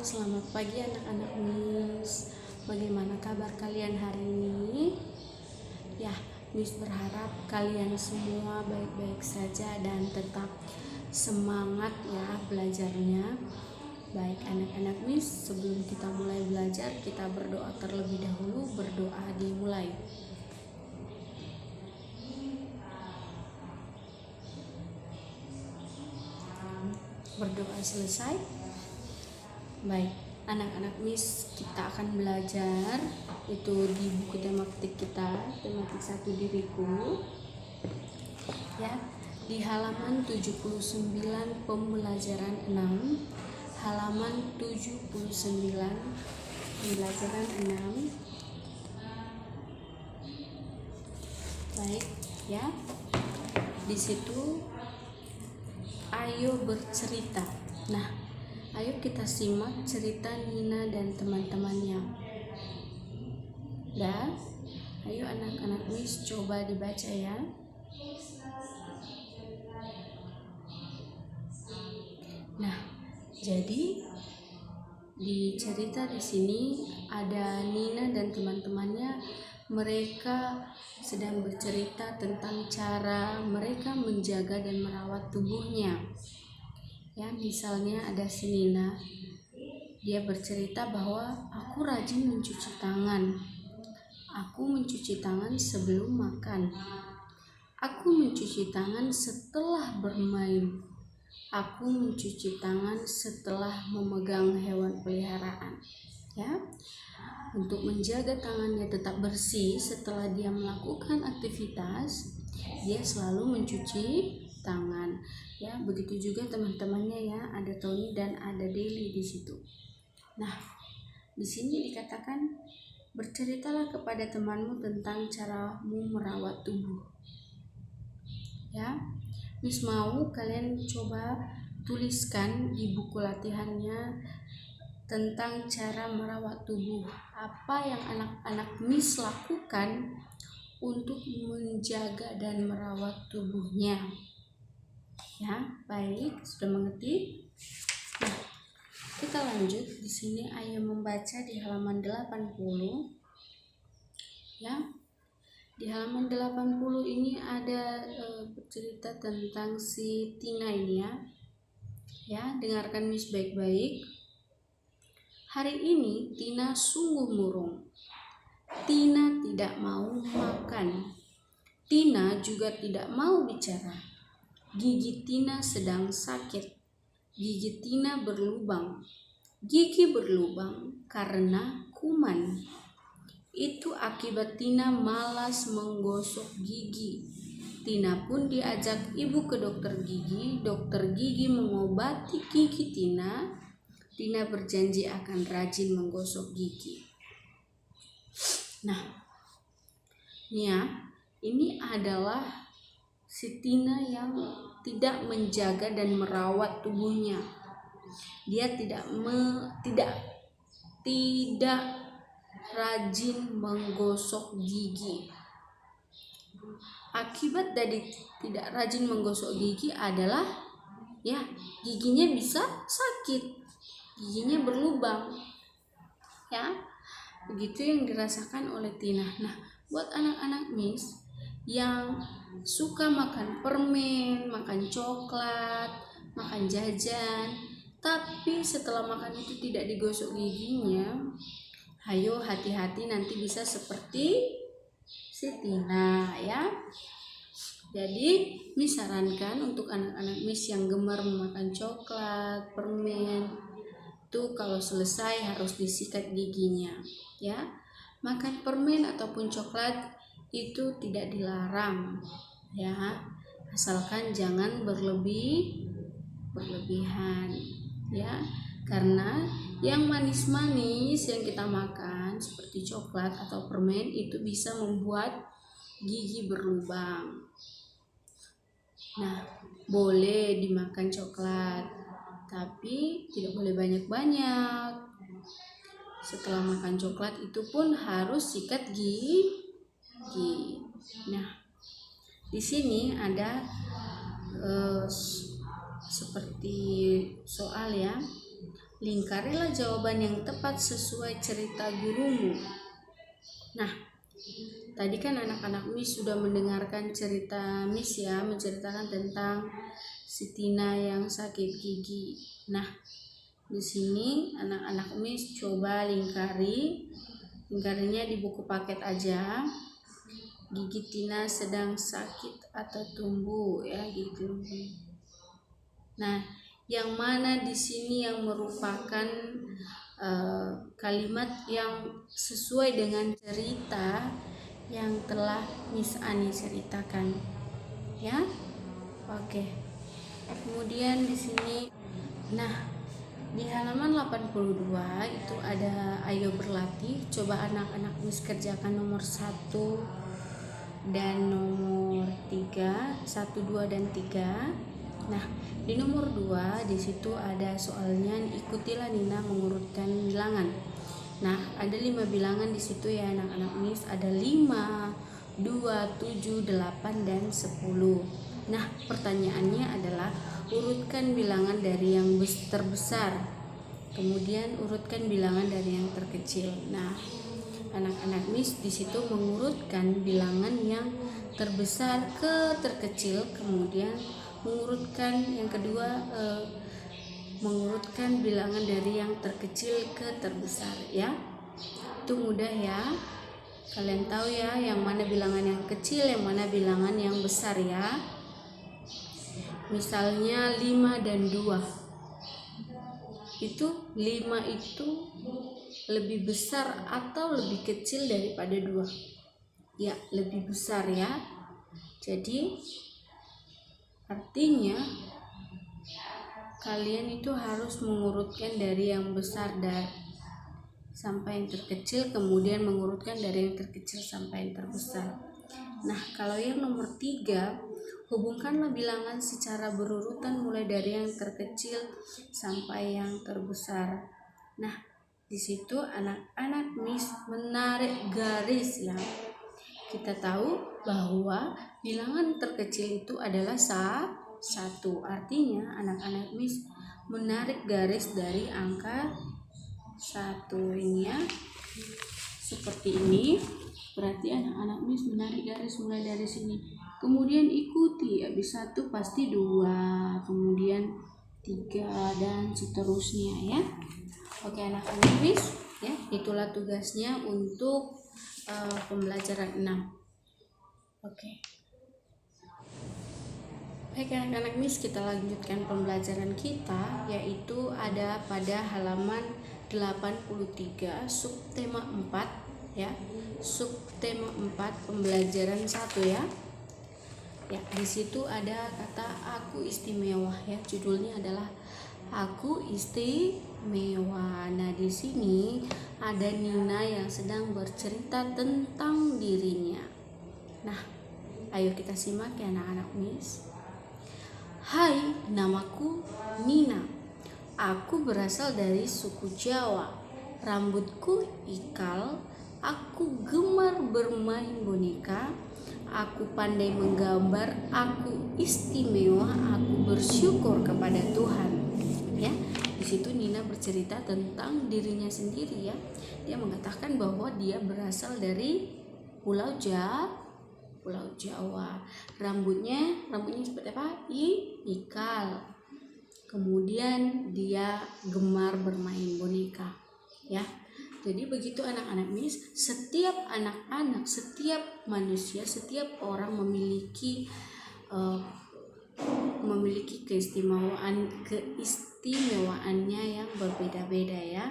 Selamat pagi anak-anak Miss. Bagaimana kabar kalian hari ini? Ya, Miss berharap kalian semua baik-baik saja dan tetap semangat ya belajarnya. Baik anak-anak Miss, sebelum kita mulai belajar, kita berdoa terlebih dahulu. Berdoa dimulai. Berdoa selesai. Baik, anak-anak Miss, kita akan belajar itu di buku tematik kita, tematik 1 diriku. Ya, di halaman 79 pembelajaran 6, halaman 79 pembelajaran 6. Baik, ya. Di situ ayo bercerita. Nah, ayo kita simak cerita Nina dan teman-temannya. Dan ayo anak-anak Miss coba dibaca ya. Nah, jadi di cerita di sini ada Nina dan teman-temannya. Mereka sedang bercerita tentang cara mereka menjaga dan merawat tubuhnya. Ya, misalnya ada si Nina, dia bercerita bahwa aku rajin mencuci tangan. Aku mencuci tangan sebelum makan. Aku mencuci tangan setelah bermain. Aku mencuci tangan setelah memegang hewan peliharaan. Ya, untuk menjaga tangannya tetap bersih setelah dia melakukan aktivitas, dia selalu mencuci tangan. Ya, begitu juga teman-temannya ya, ada Tony dan ada Deli di situ. Nah, di sini dikatakan berceritalah kepada temanmu tentang caramu merawat tubuh. Ya, Miss mau kalian coba tuliskan di buku latihannya tentang cara merawat tubuh. Apa yang anak-anak Miss lakukan untuk menjaga dan merawat tubuhnya. Ya, baik, sudah mengerti? Nah, kita lanjut di sini. Ayo membaca di halaman 80. Ya. Di halaman 80 ini ada bercerita tentang si Tina ini ya. Ya, dengarkan Miss baik-baik. Hari ini Tina sungguh murung. Tina tidak mau makan. Tina juga tidak mau bicara. Gigi Tina sedang sakit. Gigi Tina berlubang. Gigi berlubang karena kuman. Itu akibat Tina malas menggosok gigi. Tina pun diajak ibu ke dokter gigi. Dokter gigi mengobati gigi Tina. Tina berjanji akan rajin menggosok gigi. Nah, ini adalah si Tina yang tidak menjaga dan merawat tubuhnya. Dia tidak rajin menggosok gigi. Akibat dari tidak rajin menggosok gigi adalah ya, giginya bisa sakit, giginya berlubang. Ya, begitu yang dirasakan oleh Tina. Nah, buat anak-anak Miss yang suka makan permen, makan coklat, makan jajan, tapi setelah makan itu tidak digosok giginya, ayo hati-hati nanti bisa seperti si Tina ya. Jadi Miss sarankan untuk anak-anak Miss yang gemar memakan coklat, permen, itu kalau selesai harus disikat giginya ya. Makan permen ataupun coklat itu tidak dilarang ya, asalkan jangan berlebihan ya, karena yang manis-manis yang kita makan seperti coklat atau permen itu bisa membuat gigi berlubang. Nah, boleh dimakan coklat, tapi tidak boleh banyak-banyak. Setelah makan coklat itu pun harus sikat gigi. Nah, di sini ada seperti soal ya. Lingkarilah jawaban yang tepat sesuai cerita gurumu. Nah, tadi kan anak-anak Miss sudah mendengarkan cerita Miss ya, menceritakan tentang si Tina yang sakit gigi. Nah, di sini anak-anak Miss coba lingkarinya di buku paket aja. Gigi Tina sedang sakit atau tumbuh ya gitu. Nah, yang mana di sini yang merupakan kalimat yang sesuai dengan cerita yang telah Miss Ani ceritakan, ya? Oke. Kemudian di sini, nah di halaman 82 itu ada ayo berlatih. Coba anak-anak Miss kerjakan nomor 1 dan nomor 3, 1, 2 dan 3. Nah, di nomor 2 di situ ada soalnya, ikutilah Nina mengurutkan bilangan. Nah, ada 5 bilangan di situ ya anak-anak Miss, ada 5, 2, 7, 8 dan 10. Nah, pertanyaannya adalah urutkan bilangan dari yang terbesar. Kemudian urutkan bilangan dari yang terkecil. Nah, anak-anak Miss di situ mengurutkan bilangan yang terbesar ke terkecil, kemudian mengurutkan yang kedua mengurutkan bilangan dari yang terkecil ke terbesar ya. Itu mudah ya. Kalian tahu ya yang mana bilangan yang kecil, yang mana bilangan yang besar ya. Misalnya 5 dan 2. Itu 5 itu lebih besar atau lebih kecil daripada 2? Ya, lebih besar ya. Jadi artinya kalian itu harus mengurutkan dari yang besar sampai yang terkecil, kemudian mengurutkan dari yang terkecil sampai yang terbesar. Nah, kalau yang nomor 3, hubungkanlah bilangan secara berurutan mulai dari yang terkecil sampai yang terbesar. Nah, di situ anak-anak Miss menarik garis ya. Kita tahu bahwa bilangan terkecil itu adalah 1. Artinya anak-anak Miss menarik garis dari angka 1 ini ya. Seperti ini. Berarti anak-anak Miss menarik garis mulai dari sini. Kemudian ikuti, habis 1 pasti 2, kemudian 3 dan seterusnya ya. Oke anak-anak Miss, ya itulah tugasnya untuk pembelajaran 6. Oke. Baik anak-anak Miss, kita lanjutkan pembelajaran kita, yaitu ada pada halaman 83 subtema 4 ya. Subtema 4 pembelajaran 1 ya. Ya, di situ ada kata aku istimewa ya. Judulnya adalah Aku Istimewa. Nah, di sini ada Nina yang sedang bercerita tentang dirinya. Nah, ayo kita simak ya anak-anak Miss. Hai, namaku Nina. Aku berasal dari suku Jawa. Rambutku ikal. Aku gemar bermain boneka. Aku pandai menggambar. Aku istimewa. Aku bersyukur kepada Tuhan. Ya, di situ Nina bercerita tentang dirinya sendiri ya. Dia mengatakan bahwa dia berasal dari Pulau Jawa. Rambutnya seperti apa? Ikal. Kemudian dia gemar bermain boneka. Ya. Jadi begitu anak-anak Miss, setiap anak-anak, setiap manusia, setiap orang memiliki keistimewaannya yang berbeda-beda ya.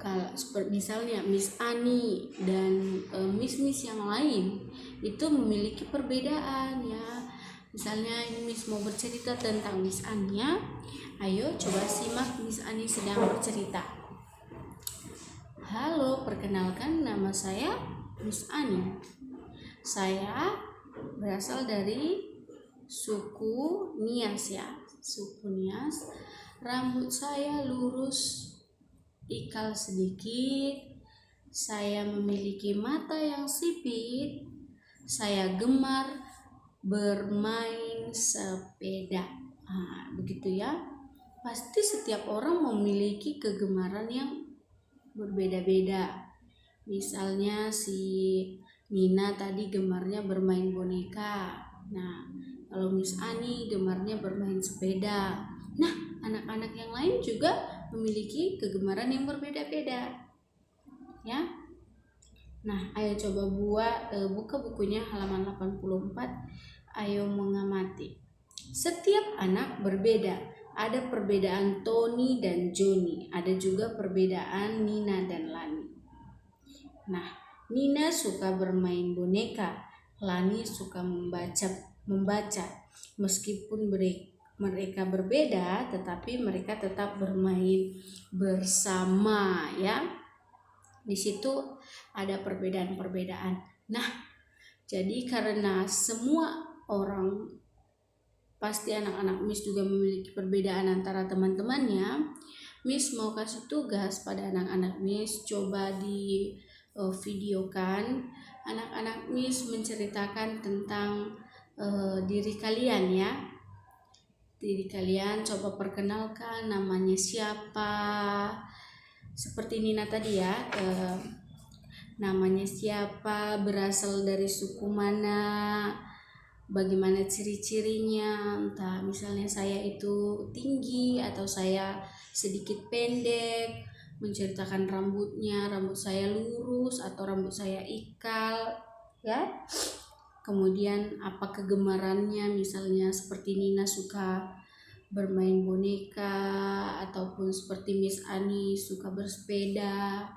Kalau misalnya Miss Ani dan Miss yang lain itu memiliki perbedaan ya. Misalnya ini Miss mau bercerita tentang Miss Ania. Ayo coba simak Miss Ani sedang bercerita. Halo, perkenalkan nama saya Miss Ani. Saya berasal dari suku Nias ya. Suku Nias. Rambut saya lurus, ikal sedikit. Saya memiliki mata yang sipit. Saya gemar bermain sepeda. Begitu ya. pasti setiap orang memiliki kegemaran yang berbeda-beda. Misalnya si Nina tadi gemarnya bermain boneka. Nah, kalau Miss Ani gemarnya bermain sepeda. Nah, anak-anak yang lain juga memiliki kegemaran yang berbeda-beda. Ya. Nah, ayo coba buka bukunya halaman 84. Ayo mengamati. Setiap anak berbeda. Ada perbedaan Tony dan Johnny. Ada juga perbedaan Nina dan Lani. Nah, Nina suka bermain boneka. Lani suka membaca. Meskipun mereka berbeda, tetapi mereka tetap bermain bersama, ya. Di situ ada perbedaan-perbedaan. Nah, jadi karena semua orang, pasti anak-anak Miss juga memiliki perbedaan antara teman-temannya, Miss mau kasih tugas pada anak-anak Miss, coba di videokan anak-anak Miss menceritakan tentang diri kalian, ya. Diri kalian coba perkenalkan, namanya siapa, seperti Nina tadi, ya. Namanya siapa, berasal dari suku mana, bagaimana ciri-cirinya, entah misalnya saya itu tinggi atau saya sedikit pendek, menceritakan rambut saya lurus atau rambut saya ikal, ya. Kemudian apa kegemarannya, misalnya seperti Nina suka bermain boneka, ataupun seperti Miss Ani suka bersepeda,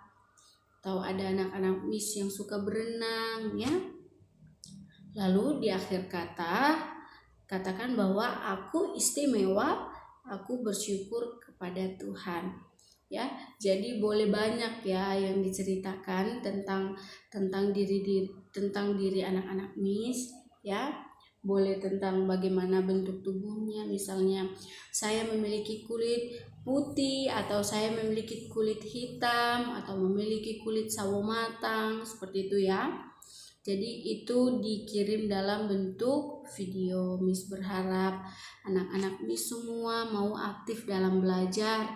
atau ada anak-anak Miss yang suka berenang, ya. Lalu di akhir kata, katakan bahwa aku istimewa, aku bersyukur kepada Tuhan. Ya, jadi boleh banyak, ya, yang diceritakan tentang diri anak-anak Miss, ya. Boleh tentang bagaimana bentuk tubuhnya, misalnya saya memiliki kulit putih, atau saya memiliki kulit hitam, atau memiliki kulit sawo matang, seperti itu, ya. Jadi itu dikirim dalam bentuk video. Miss berharap anak-anak Miss semua mau aktif dalam belajar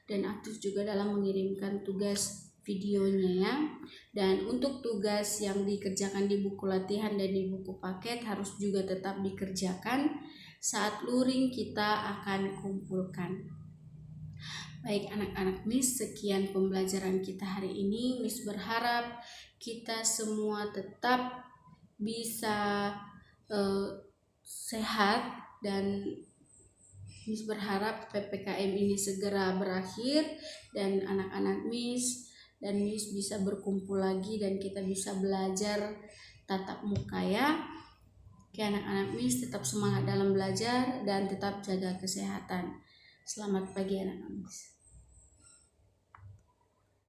dan aktif juga dalam mengirimkan tugas videonya, ya. Dan untuk tugas yang dikerjakan di buku latihan dan di buku paket harus juga tetap dikerjakan saat luring kita akan kumpulkan. Baik anak-anak Miss, sekian pembelajaran kita hari ini. Miss berharap kita semua tetap bisa sehat, dan Miss berharap PPKM ini segera berakhir dan anak-anak Miss dan Miss bisa berkumpul lagi dan kita bisa belajar tatap muka, ya. Oke anak-anak Miss, tetap semangat dalam belajar dan tetap jaga kesehatan. Selamat pagi anak-anak Miss.